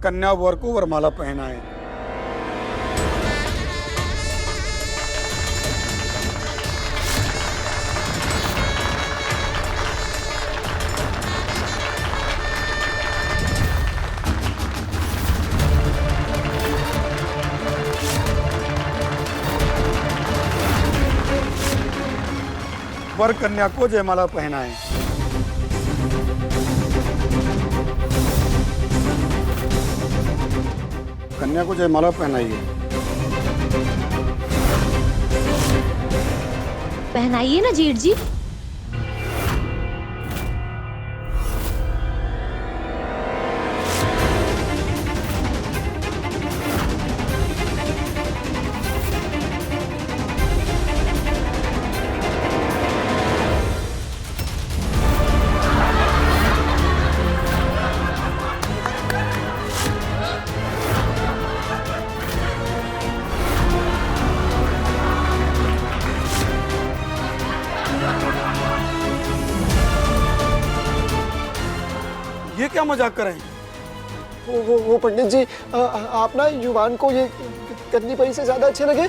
कन्या वर को वरमाला पहनाए। वर कन्या को जयमाला पहनाए। कन्या को जयमाला पहनाइए। पहनाइए ना जेठ जी। ये क्या मजाक कर रहे हैं? वो पंडित जी, आप ना युवान को ये कन्नी परी से ज्यादा अच्छे लगे,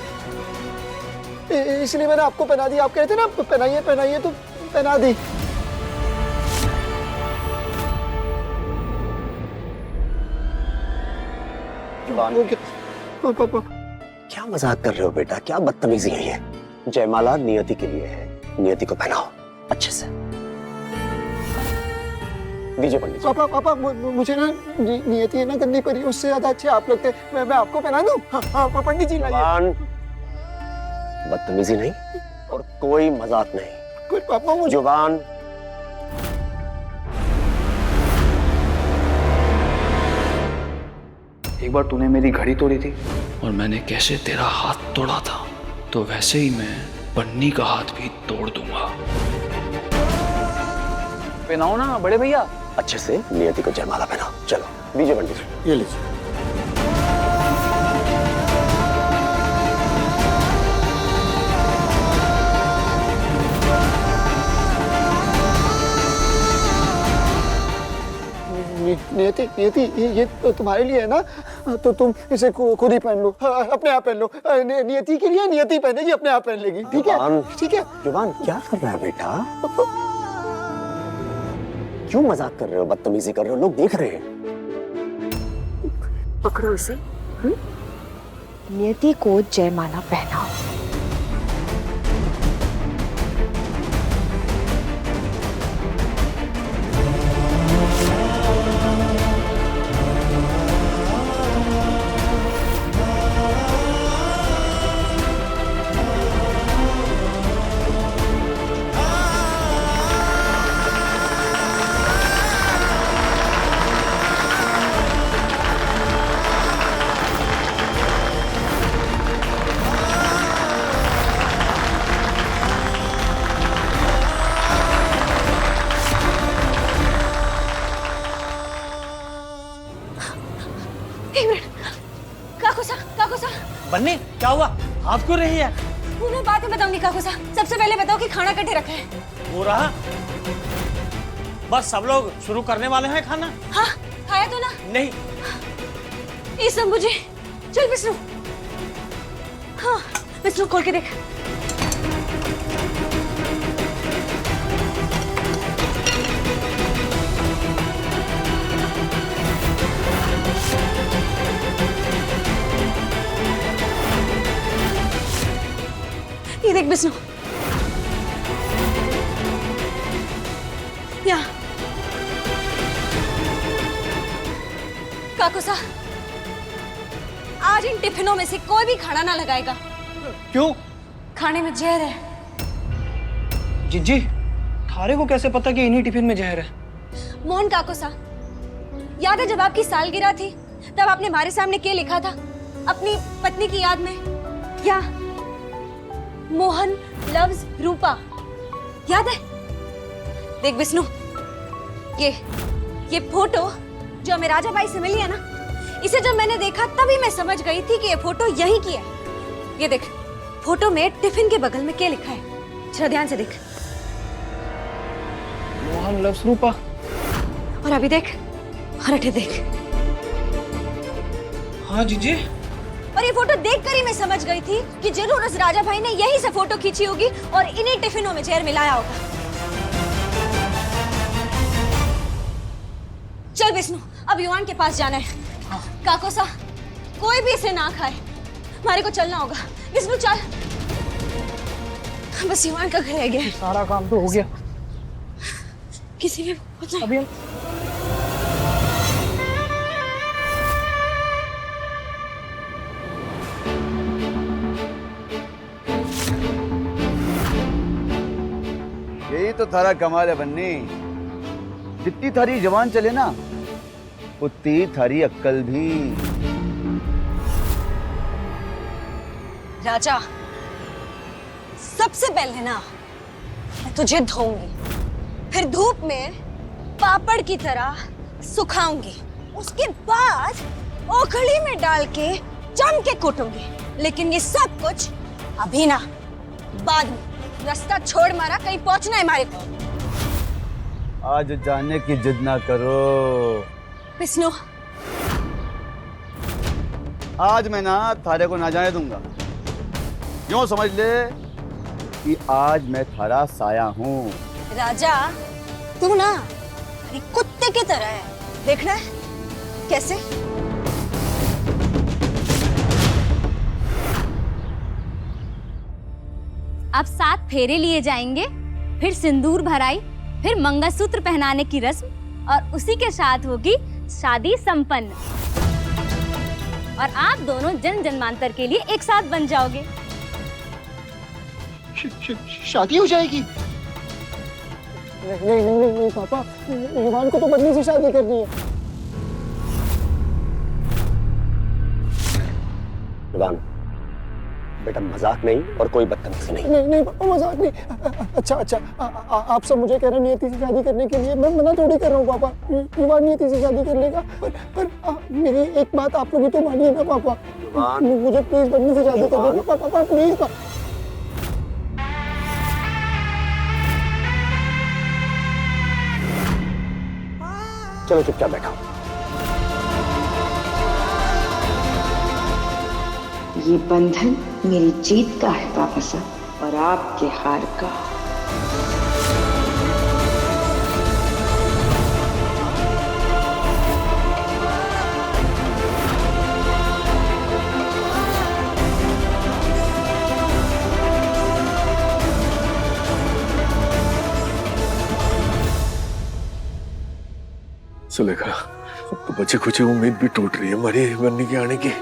इसलिए मैंने आपको पहना दी। आप कहते ना पहनाइए पहनाइए, तो पहना दी। क्या मजाक कर रहे हो बेटा? क्या बदतमीजी है ये? जयमाला नियति के लिए है, नियति को पहनाओ अच्छे से। दीजिए पंडित जी। पापा मुझे ना नियति है ना कन्नी परी, उससे ज्यादा अच्छे आप लगते हैं। मैं आपको पहना दूं? हाँ, पंडित जी लाइए। बदतमीजी नहीं और कोई मजाक नहीं। कुछ पापा मुझे जुबान। एक बार तूने मेरी घड़ी तोड़ी थी और मैंने कैसे तेरा हाथ तोड़ा था, तो वैसे ही मैं बन्नी का हाथ भी तोड़ दूंगा। पहनाओ ना बड़े भैया। अच्छे से नियति को जयमाला पहनाओ। चलो दीजिए पंडित जी। ये लीजिए। नियति नियति ये तो तुम्हारे लिए है ना, तो तुम इसे खुद ही पहन लो, अपने आप पहन लो। नियति के लिए नियति पहनेगी, अपने आप पहन लेगी। ठीक है ठीक है। जुबान क्या कर रहा है बेटा? क्यों मजाक कर रहे हो, बदतमीजी कर रहे हो? लोग देख रहे हैं। पकड़ो इसे। नियति को जयमाला पहनाओ। बन्नी क्या हुआ? हाथ क्यों रही है? उन्हें बात बताऊंगी काकूसा। सबसे पहले बताओ कि खाना कटे रखा है। हो रहा बस सब लोग शुरू करने वाले हैं खाना। हाँ खाया तो ना? नहीं। ये सब मुझे। चल विष्णु। हाँ विष्णु खोल के देख। ये देख विष्णु, यहाँ। काकूसा, आज इन टिफिनों में से कोई भी खाना ना लगाएगा। क्यों? खाने में जहर है। जिज्जी, थारे को कैसे पता कि इन्हीं टिफिन में जहर है? मोहन काकूसा, याद है जब आपकी सालगिरह थी तब आपने हमारे सामने क्या लिखा था अपनी पत्नी की याद में? क्या? मोहन लव्स रूपा, याद है? देख विष्णु, ये फोटो जो हमें राजा भाई से मिली है ना, इसे जब मैंने देखा तभी मैं समझ गई थी कि ये फोटो यही की है। ये देख, फोटो में टिफिन के बगल में क्या लिखा है, जरा ध्यान से देख। मोहन लव्स रूपा। और अभी देख, और अठे देख। हाँ जीजी। और ये फोटो देखकर ही मैं समझ गई थी कि जरूर उस राजा भाई ने यहीं से फोटो खींची होगी और इन्हीं टिफिनों में जहर मिलाया होगा। चल विष्णु, अब युवान के पास जाना है। काकोसा, कोई भी इसे ना खाए, हमारे को चलना होगा। विष्णु चल, बस युवान का घर रह गया। सारा काम तो हो गया। किसी भी पहुंचना। अभी हम यही तो थारा कमाल है बन्नी। जितनी थारी जवान चले ना, उतनी थारी अक्कल भी। राजा, सबसे पहले ना मैं तुझे धोऊंगी, फिर धूप में पापड़ की तरह सुखाऊंगी, उसके बाद ओखली में डाल के जम के कूटूंगी। लेकिन ये सब कुछ अभी ना, बाद में। रास्ता छोड़ मारा, कहीं पहुंचना है हमारे को। आज जाने की जिद ना करो विष्णु, आज मैं ना थारे को ना जाने दूंगा। यूं समझ ले कि आज मैं थारा साया हूँ। राजा तू ना एक कुत्ते की तरह है, देखना है कैसे? अब 7 फेरे लिए जाएंगे, फिर सिंदूर भराई, फिर मंगलसूत्र पहनाने की रस्म, और उसी के साथ होगी शादी संपन्न। और आप दोनों जन जन्मांतर के लिए एक साथ बन जाओगे। शादी हो जाएगी? नहीं पापा, युवान को तो बदली से शादी करनी है। युवान, बेटा मजाक नहीं और कोई बदतमीजी नहीं। नहीं पापा, मजाक नहीं। अच्छा, आप सब मुझे कह रहे हैं नियति से शादी करने के लिए। मैं मना थोड़ी कर रहा हूँ पापा, युवान नियति से शादी कर लेगा। पर मेरी एक बात आप लोग तो मानिए ना पापा, मुझे प्लीज बदली से शादी कर दो पापा, प्लीज। चलो चुपचाप बैठो। ये बंधन मेरी जीत का है पापा साहब, और आपके हार का। सुलेखा, अब तो बचे खुचे उम्मीद भी टूट रही है हमारी बन्नी के आने की।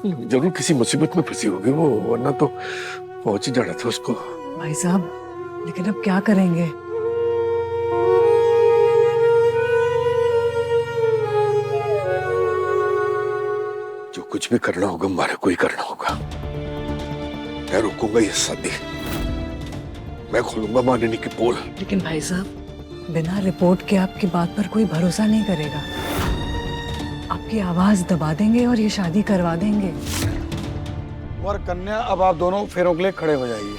जरूर किसी मुसीबत में फंसी होगी वो, वरना तो पहुंच ही जाना था उसको। भाई साहब, लेकिन अब क्या करेंगे? जो कुछ भी करना होगा हमारे को ही करना होगा। मैं रोकूंगा ये शादी, मैं खोलूंगा माननी की पोल। लेकिन भाई साहब, बिना रिपोर्ट के आपकी बात पर कोई भरोसा नहीं करेगा। आपकी आवाज दबा देंगे और ये शादी करवा देंगे। वर कन्या, अब आप दोनों फेरों के लिए खड़े हो जाइए।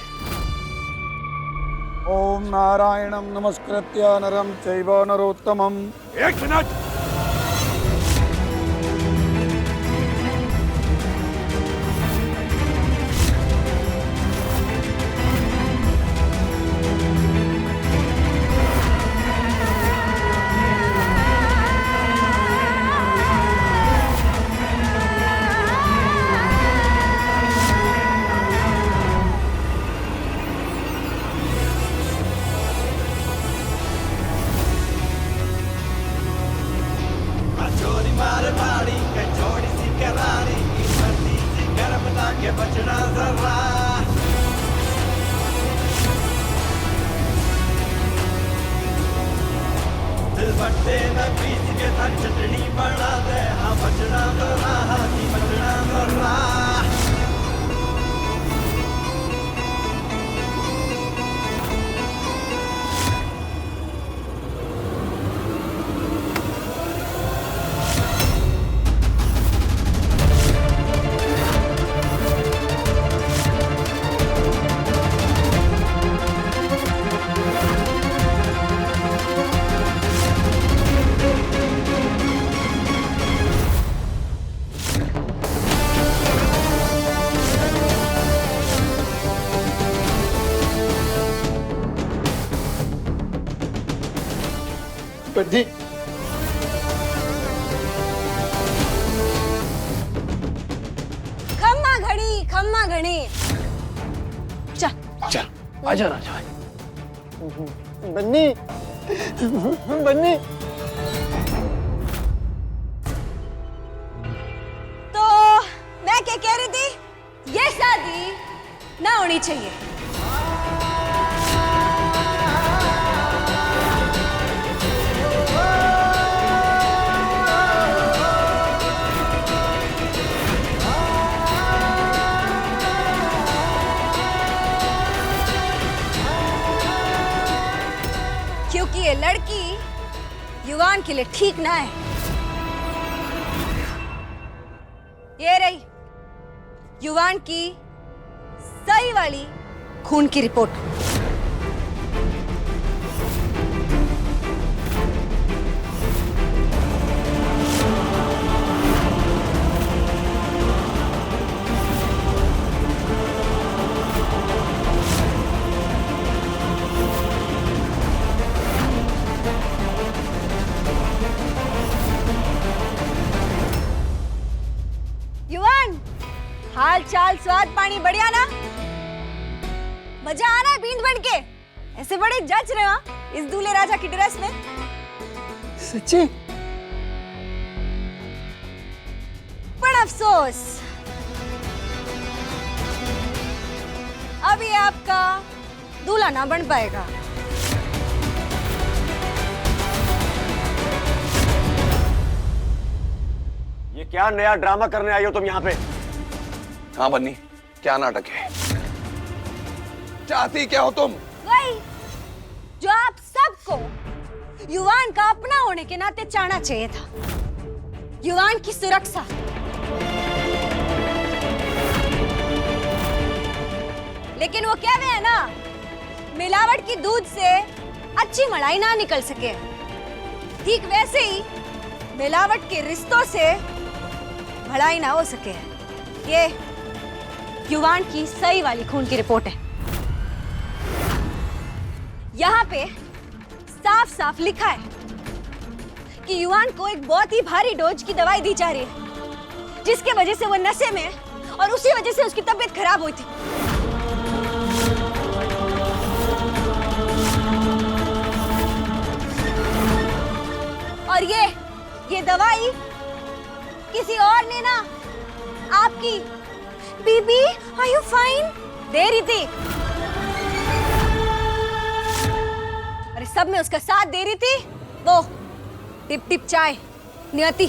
ओम नारायणम नमस्कृत्य नरम चैव नरोत्तमम। 1 मिनट। बन्नी। खम्मा घड़ी चल चल आजा राजा। बन्नी बन्नी। तो मैं क्या कह रही थी, ये शादी ना होनी चाहिए। क्योंकि ये लड़की युवान के लिए ठीक ना है। ये रही युवान की सही वाली खून की रिपोर्ट। युवान, हाल चाल स्वाद पानी बढ़िया ना? मजा आ रहा है बींद बन के? ऐसे बड़े जज रहे हो इस दूल्हे राजा की ड्रेस में। सच्ची? पर अफसोस अब ये आपका दूल्हा ना बन पाएगा। ये क्या नया ड्रामा करने आई हो तुम यहाँ पे? हाँ बन्नी, क्या नाटक है? चाहती क्या हो तुम? वही जो आप सबको युवान का अपना होने के नाते चाहना चाहिए था, युवान की सुरक्षा। लेकिन वो क्या है ना, मिलावट की दूध से अच्छी मलाई ना निकल सके, ठीक वैसे ही मिलावट के रिश्तों से भलाई ना हो सके। ये युवान की सही वाली खून की रिपोर्ट है। यहाँ पे साफ साफ लिखा है कि युवान को एक बहुत ही भारी डोज की दवाई दी जा रही है, जिसके वजह से वो नशे में और उसी वजह से उसकी तबीयत खराब हुई थी। और ये दवाई किसी और ने ना आपकी बीबी आर यू फाइन दे रही थी। अरे सब में उसका साथ दे रही थी वो टिप टिप चाय नियति।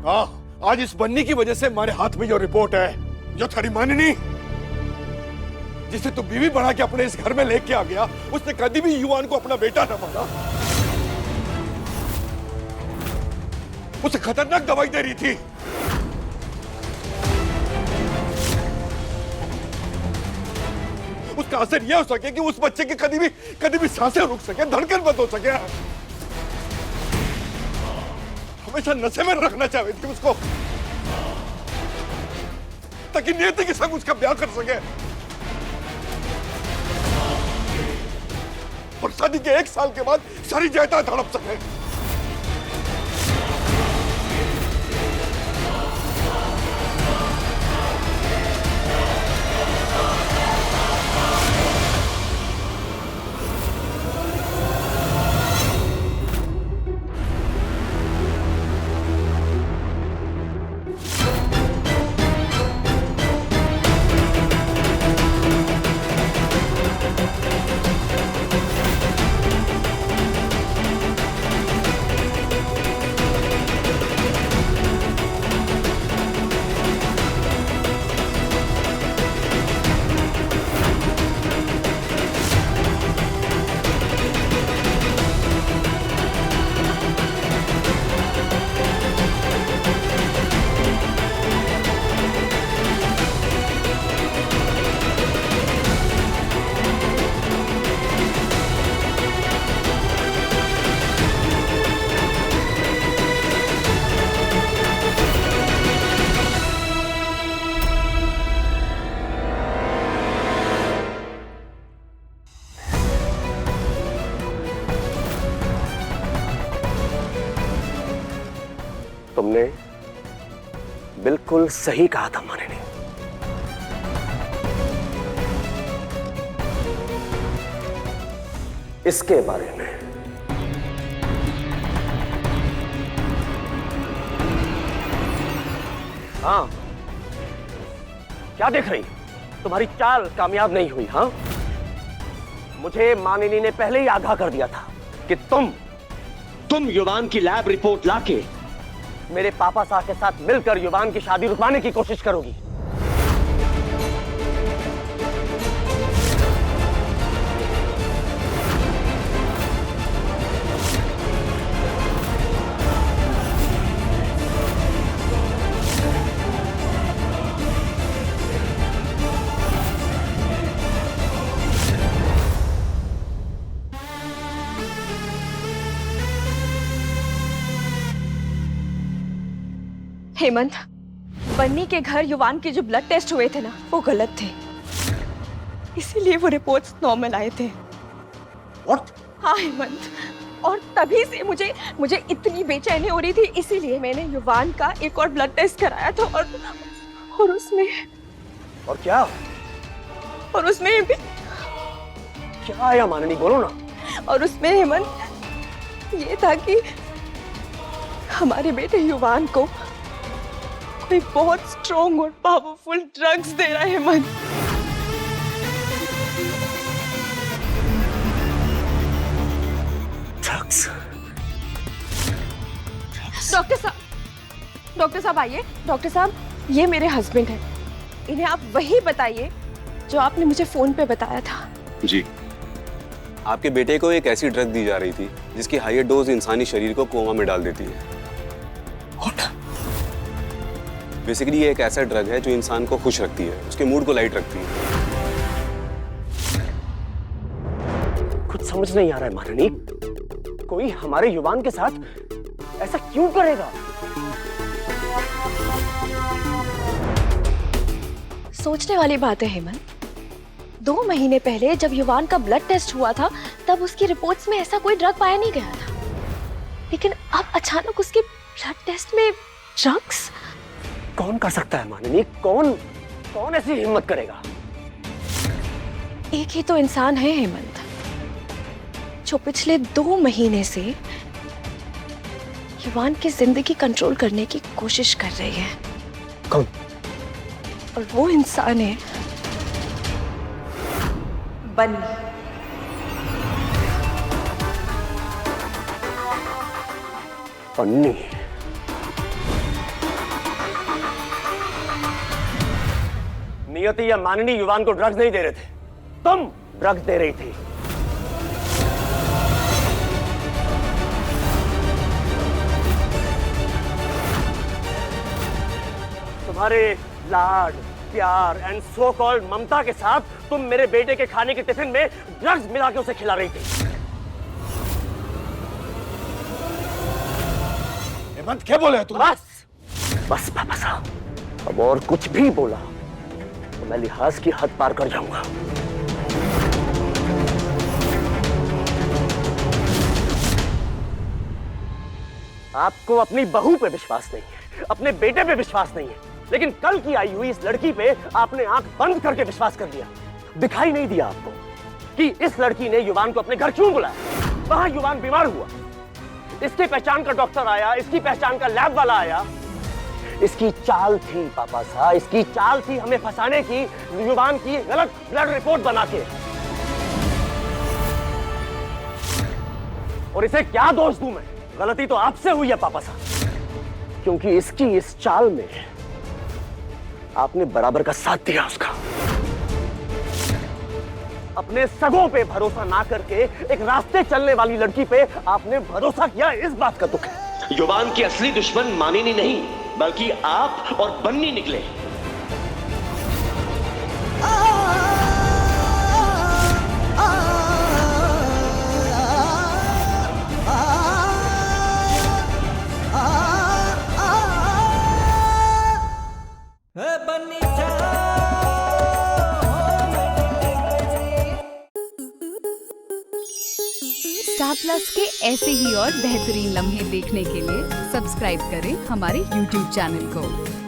हाँ, आज इस बन्नी की वजह से हमारे हाथ में जो रिपोर्ट है, जो थारी माननी जिसे तू बीवी बना के अपने इस घर में लेके आ गया, उसने कभी भी युवान को अपना बेटा न माना। उसे खतरनाक दवाई दे रही थी। उसका असर यह हो सके कि उस बच्चे की कभी भी सांसें रुक सके, धड़कन बंद हो सके। हमेशा नशे में रखना चाहती थी उसको, ताकि नियति के संग उसका ब्याह कर सके और शादी के 1 साल के बाद सारी जायदाद हड़प सके। तुमने बिल्कुल सही कहा था मानिनी। इसके बारे में हाँ, क्या देख रही? तुम्हारी चाल कामयाब नहीं हुई। हाँ, मुझे मानिनी ने पहले ही आगाह कर दिया था कि तुम युवान की लैब रिपोर्ट लाके मेरे पापा साहब के साथ मिलकर युवान की शादी रुकवाने की कोशिश करोगी। हेमंत, बन्नी के घर युवान के जो ब्लड टेस्ट हुए थे ना, वो गलत थे, इसीलिए वो रिपोर्ट्स नॉर्मल आए थे। What? हाँ हेमंत, और तभी से मुझे इतनी बेचैनी हो रही थी, इसीलिए मैंने युवान का एक और ब्लड टेस्ट कराया था और उसमें और क्या? और उसमें भी क्या आया मानिनी, बोलो ना। और उसमें हेमंत ये था कि हमारे बेटे युवान को कोई बहुत स्ट्रॉन्ग और पावरफुल ड्रग्स दे रहा है हेमंत। ड्रग्स? डॉक्टर साहब आइए। डॉक्टर साहब, ये मेरे हस्बैंड हैं, इन्हें आप वही बताइए जो आपने मुझे फोन पे बताया था। जी, आपके बेटे को एक ऐसी ड्रग दी जा रही थी जिसकी हायर डोज इंसानी शरीर को कोमा में डाल देती है। बेसिकली ये एक ऐसा ड्रग है जो इंसान को खुश रखती है, उसके मूड को लाइट रखती है। कुछ समझ नहीं आ रहा है मानिनी, कोई हमारे युवान के साथ ऐसा क्यों करेगा? सोचने वाली बात है हेमंत। 2 महीने पहले जब युवान का ब्लड टेस्ट हुआ था, तब उसकी रिपोर्ट्स में ऐसा कोई ड्रग पाया नहीं गया था, लेकिन अब अचानक उसके ब्लड टेस्ट में ड्रग्स। कौन कर सकता है मानिनी? कौन ऐसी हिम्मत करेगा? एक ही तो इंसान है हेमंत, जो पिछले 2 महीने से युवान की जिंदगी कंट्रोल करने की कोशिश कर रही है। कौन? और वो इंसान है बन्नी। बन्नी? नियति या मानिनी युवान को ड्रग्स नहीं दे रहे थे, तुम ड्रग्स दे रही थी। तुम्हारे लाड, प्यार एंड सो कॉल्ड ममता के साथ तुम मेरे बेटे के खाने के टिफिन में ड्रग्स मिला के उसे खिला रही थी। हेमंत, क्या बोले तुम? बस पापा साहब, अब और कुछ भी बोला तो मैं लिहाज की हद पार कर जाऊंगा। आपको अपनी बहू पे विश्वास नहीं है, अपने बेटे पे विश्वास नहीं है, लेकिन कल की आई हुई इस लड़की पे आपने आंख बंद करके विश्वास कर दिया। दिखाई नहीं दिया आपको कि इस लड़की ने युवान को अपने घर क्यों बुलाया? वहां युवान बीमार हुआ, इसकी पहचान का डॉक्टर आया, इसकी पहचान का लैब वाला आया। इसकी चाल थी पापा साहब, इसकी चाल थी हमें फंसाने की, युवान की गलत ब्लड रिपोर्ट बना के। और इसे क्या दोष दूं मैं? गलती तो आपसे हुई है पापा साहब, क्योंकि इसकी इस चाल में आपने बराबर का साथ दिया उसका। अपने सगों पे भरोसा ना करके एक रास्ते चलने वाली लड़की पे आपने भरोसा किया, इस बात का दुख है। युवान की असली दुश्मन मानिनी नहीं, बल्कि आप और बन्नी निकले। स्टार प्लस के ऐसे ही और बेहतरीन लम्हे देखने के लिए सब्सक्राइब करें हमारे YouTube चैनल को।